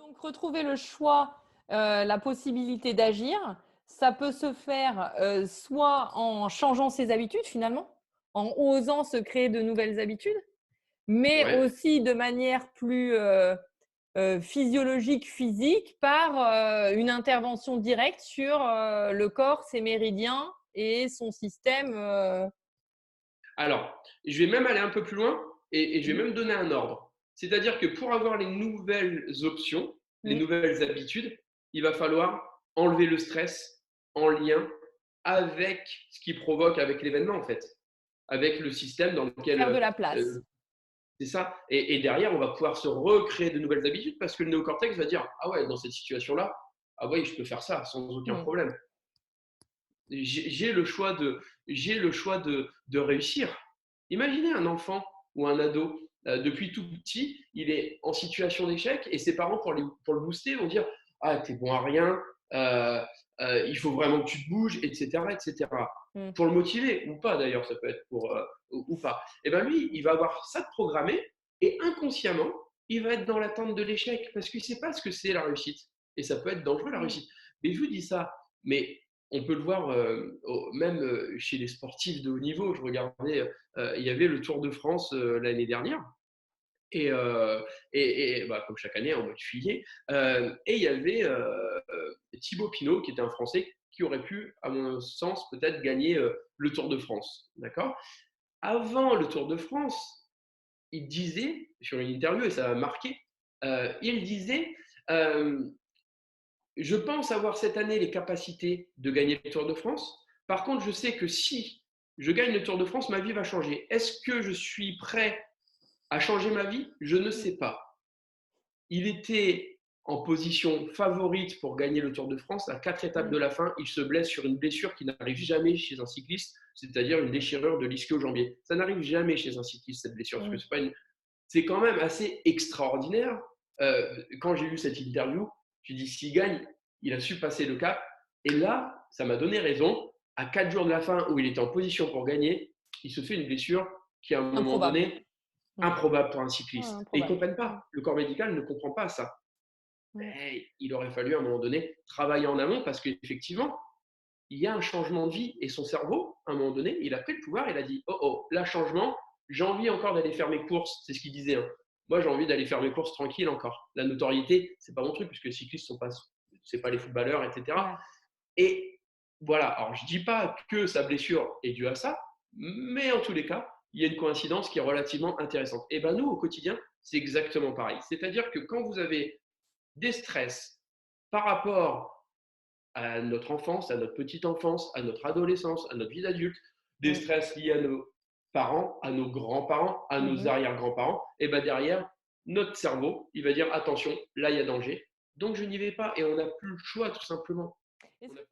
donc retrouver le choix, la possibilité d'agir, ça peut se faire, soit en changeant ses habitudes finalement, en osant se créer de nouvelles habitudes, mais Ouais. aussi de manière plus, physiologique, physique par, une intervention directe sur, le corps, ses méridiens et son système, Alors, je vais même aller un peu plus loin et je vais mmh même donner un ordre. C'est-à-dire que pour avoir les nouvelles options, les mh. nouvelles habitudes, il va falloir enlever le stress en lien avec ce qui provoque, avec l'événement en fait, avec le système dans lequel Faire de la place. c'est ça. Et derrière, on va pouvoir se recréer de nouvelles habitudes parce que le néocortex va dire: ah ouais, dans cette situation-là, ah oui, je peux faire ça sans aucun Mmh. problème. J'ai le choix de réussir. Imaginez un enfant ou un ado, depuis tout petit, il est en situation d'échec et ses parents pour le booster vont dire: «Ah tu es bon à rien, heu il faut vraiment que tu te bouges» et cetera et cetera. Mmh. Pour le motiver ou pas d'ailleurs, ça peut être pour, ou pas. Et ben lui, il va avoir ça de programmé et inconsciemment, il va être dans l'attente de l'échec parce qu'il ne sait pas ce que c'est la réussite et ça peut être dangereux la Mmh. réussite. Mais je vous dis ça, mais on peut le voir même chez les sportifs de haut niveau. Je regardais, il y avait le Tour de France l'année dernière. Et, bah, comme chaque année en mode juillet, et il y avait Thibaut Pinot, qui était un Français, qui aurait pu, à mon sens, peut-être gagner le Tour de France. D'accord. Avant le Tour de France, il disait, sur une interview, et ça m'a marqué, il disait euh, je pense avoir cette année les capacités de gagner le Tour de France. Par contre, je sais que si je gagne le Tour de France, ma vie va changer. Est-ce que je suis prêt à changer ma vie? Je ne Mmh. sais pas. Il était en position favorite pour gagner le Tour de France. À 4 étapes Mmh. de la fin, il se blesse sur une blessure qui n'arrive jamais chez un cycliste, c'est-à-dire une déchirure de l'ischio-jambier. Ça n'arrive jamais chez un cycliste, cette blessure, parce que Mmh. c'est quand même assez extraordinaire. Quand j'ai lu cette interview, j'ai dit s'il gagne, il a su passer le cap. Et là, ça m'a donné raison. À 4 jours de la fin, où il était en position pour gagner, il se fait une blessure qui, à un moment Improbable. donné, Mmh. improbable pour un Ouais, cycliste. Et ils ne improbable. comprennent Mmh. pas. Le corps médical ne comprend pas ça. Mmh. Et il aurait fallu, à un moment donné, travailler en amont parce qu'effectivement, il y a un changement de vie et son cerveau, à un moment donné, il a pris le pouvoir, il a dit oh oh, là, changement, j'ai envie encore d'aller faire mes courses, c'est ce qu'il disait. Hein. Moi, j'ai envie d'aller faire mes courses tranquille encore. La notoriété, c'est pas mon truc, puisque les cyclistes sont pas, c'est pas les footballeurs, etc. Ouais. Et voilà, alors je dis pas que sa blessure est due à ça, mais en tous les cas, il y a une coïncidence qui est relativement intéressante. Et ben nous, au quotidien, c'est exactement pareil. C'est-à-dire que quand vous avez des stress par rapport à notre enfance, à notre petite enfance, à notre adolescence, à notre vie d'adulte, des Mmh. stress liés à nos parents, à nos grands-parents, à Mmh nos mh. arrière-grands-parents, et ben derrière, notre cerveau, il va dire attention, là il y a danger, donc je n'y vais pas et on n'a plus le choix tout simplement. Est-ce On que a